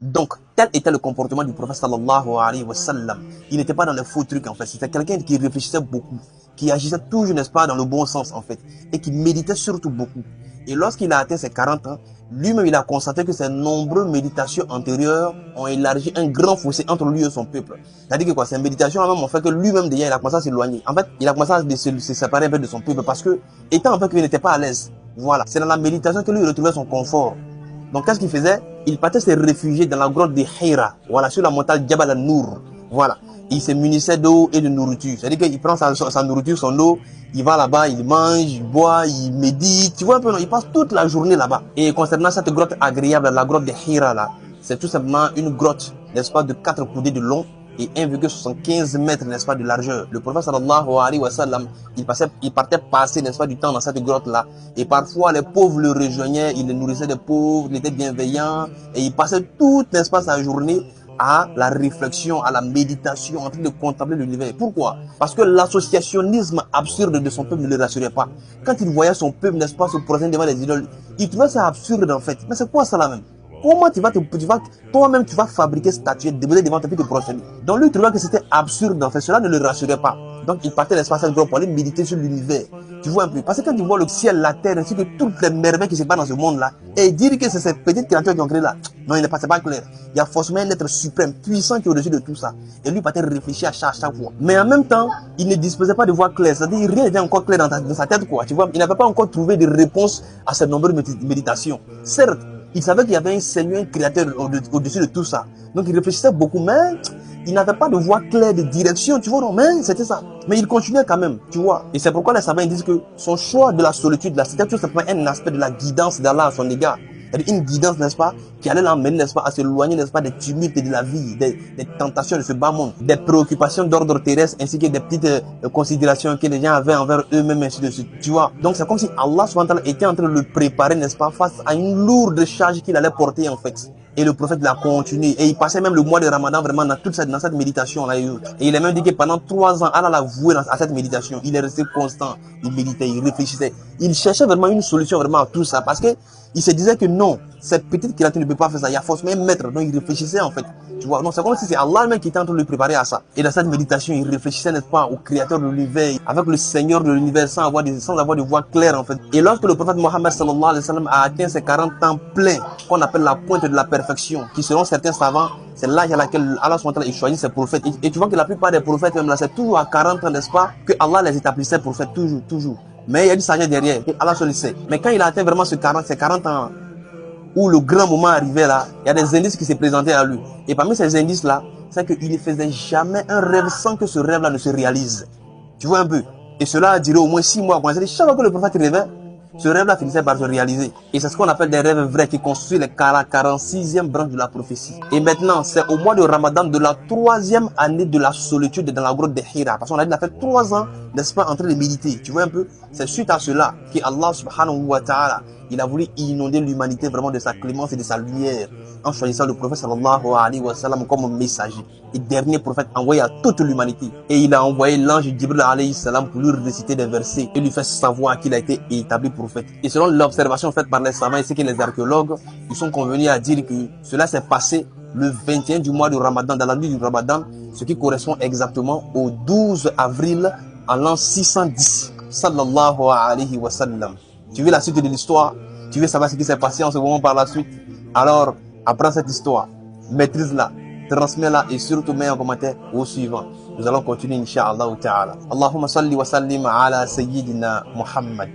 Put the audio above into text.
Donc, tel était le comportement du prophète sallallahu alayhi wa sallam. Il n'était pas dans les faux trucs en fait. C'était quelqu'un qui réfléchissait beaucoup, qui agissait toujours, n'est-ce pas, dans le bon sens en fait, et qui méditait surtout beaucoup. Et lorsqu'il a atteint ses 40 ans, lui-même il a constaté que ses nombreuses méditations antérieures ont élargi un grand fossé entre lui et son peuple. C'est-à-dire que quoi, ces méditations même ont fait que lui-même déjà il a commencé à s'éloigner. En fait, il a commencé à se séparer un peu de son peuple parce que, étant en fait qu'il n'était pas à l'aise. Voilà, c'est dans la méditation que lui retrouvait son confort. Donc qu'est-ce qu'il faisait? Il partait se réfugier dans la grotte de Hira, voilà, sur la montagne Jabal al-Nour. Voilà, il se munissait d'eau et de nourriture. C'est-à-dire qu'il prend sa nourriture, son eau, il va là-bas, il mange, il boit, il médite. Tu vois un peu, non? Il passe toute la journée là-bas. Et concernant cette grotte agréable, la grotte de Hira là, c'est tout simplement une grotte, n'est-ce pas, de 4 coudées de long et 1,75 mètres, n'est-ce pas, de largeur. Le prophète sallallahu alayhi wa sallam, il partait passer, n'est-ce pas, du temps dans cette grotte-là. Et parfois, les pauvres le rejoignaient, il les nourrissait des pauvres, il était bienveillant. Et il passait toute, n'est-ce pas, sa journée à la réflexion, à la méditation, en train de contempler l'univers. Pourquoi? Parce que l'associationnisme absurde de son peuple ne le rassurait pas. Quand il voyait son peuple, n'est-ce pas, se prosterner devant les idoles, il trouvait ça absurde en fait. Mais c'est quoi ça là même? Comment toi-même tu vas fabriquer statuettes, déposer devant ta fille te prosterner? Donc lui il trouvait que c'était absurde en fait, cela ne le rassurait pas. Donc il partait l'espace à pour aller méditer sur l'univers. Tu vois un peu? Parce que quand tu vois le ciel, la terre, ainsi que toutes les merveilles qui se passent dans ce monde-là, et dire que c'est ces petites créatures qui ont créé là, non, il n'est pas clair. Il y a forcément un être suprême, puissant qui est au-dessus de tout ça. Et lui partait réfléchir à chaque fois. Mais en même temps, il ne disposait pas de voix claire. C'est-à-dire rien n'était encore clair dans sa tête, quoi. Tu vois, il n'avait pas encore trouvé de réponse à ces nombreuses méditations. Certes, il savait qu'il y avait un Seigneur, un créateur au-dessus de tout ça. Donc il réfléchissait beaucoup, mais il n'avait pas de voie claire, de direction, tu vois, non, mais c'était ça. Mais il continuait quand même, tu vois. Et c'est pourquoi les savants disent que son choix de la solitude, là, c'était tout simplement un aspect de la guidance d'Allah à son égard. C'est-à-dire une guidance, n'est-ce pas, qui allait l'emmener, n'est-ce pas, à s'éloigner, n'est-ce pas, des tumultes de la vie, des tentations de ce bas monde, des préoccupations d'ordre terrestre, ainsi que des petites considérations que les gens avaient envers eux-mêmes, ainsi de suite, tu vois. Donc c'est comme si Allah subhanahu wa ta'ala était en train de le préparer, n'est-ce pas, face à une lourde charge qu'il allait porter, en fait. Et le prophète l'a continué. Et il passait même le mois de Ramadan vraiment dans cette méditation-là. Et il a même dit que pendant 3 ans, Allah l'a voué à cette méditation. Il est resté constant. Il méditait, il réfléchissait. Il cherchait vraiment une solution vraiment à tout ça. Parce que il se disait que non, cette petite créature ne peut pas faire ça. Il y a forcément un maître. Donc il réfléchissait en fait. Tu vois, donc c'est comme si c'est Allah même qui était en train de le préparer à ça. Et dans cette méditation, il réfléchissait, n'est-ce pas, au créateur de l'univers, avec le Seigneur de l'univers, sans avoir de voix claire, en fait. Et lorsque le prophète Mohammed sallallahu alayhi wa sallam a atteint ses 40 ans pleins, qu'on appelle la pointe de la perfection, qui selon certains savants, c'est l'âge à laquelle Allah il choisit ses prophètes. Et tu vois que la plupart des prophètes, même là, c'est toujours à 40 ans, n'est-ce pas, que Allah les établissait prophètes, toujours. Mais il y a du sagesse derrière, et Allah seul le sait. Mais quand il a atteint vraiment ces 40 ans, où le grand moment arrivait là, il y a des indices qui se présentaient à lui. Et parmi ces indices-là, c'est qu'il ne faisait jamais un rêve sans que ce rêve-là ne se réalise. Tu vois un peu? Et cela a duré au moins 6 mois. Chaque fois que le prophète rêvait, ce rêve-là finissait par se réaliser. Et c'est ce qu'on appelle des rêves vrais qui constituent les 46e branche de la prophétie. Et maintenant, c'est au mois de Ramadan de la 3e année de la solitude dans la grotte de Hira. Parce qu'on a dit, il a fait 3 ans, n'est-ce pas, en train de méditer. Tu vois un peu? C'est suite à cela qu'Allah subhanahu wa ta'ala, il a voulu inonder l'humanité vraiment de sa clémence et de sa lumière en choisissant le prophète sallallahu alayhi wa sallam comme messager et dernier prophète envoyé à toute l'humanité. Et il a envoyé l'ange Jibril alayhi salam pour lui réciter des versets et lui faire savoir qu'il a été établi prophète. Et selon l'observation faite par les savants ainsi que les archéologues, ils sont convenus à dire que cela s'est passé le 21 du mois de Ramadan, dans la nuit du Ramadan, ce qui correspond exactement au 12 avril en l'an 610. Sallallahu alayhi wa sallam. Tu veux la suite de l'histoire? Tu veux savoir ce qui s'est passé en ce moment par la suite? Alors, apprends cette histoire, maîtrise-la, transmets-la et surtout mets un commentaire au suivant. Nous allons continuer, incha'Allah ta'ala. Allahumma salli wa sallim ala sayyidina Muhammad.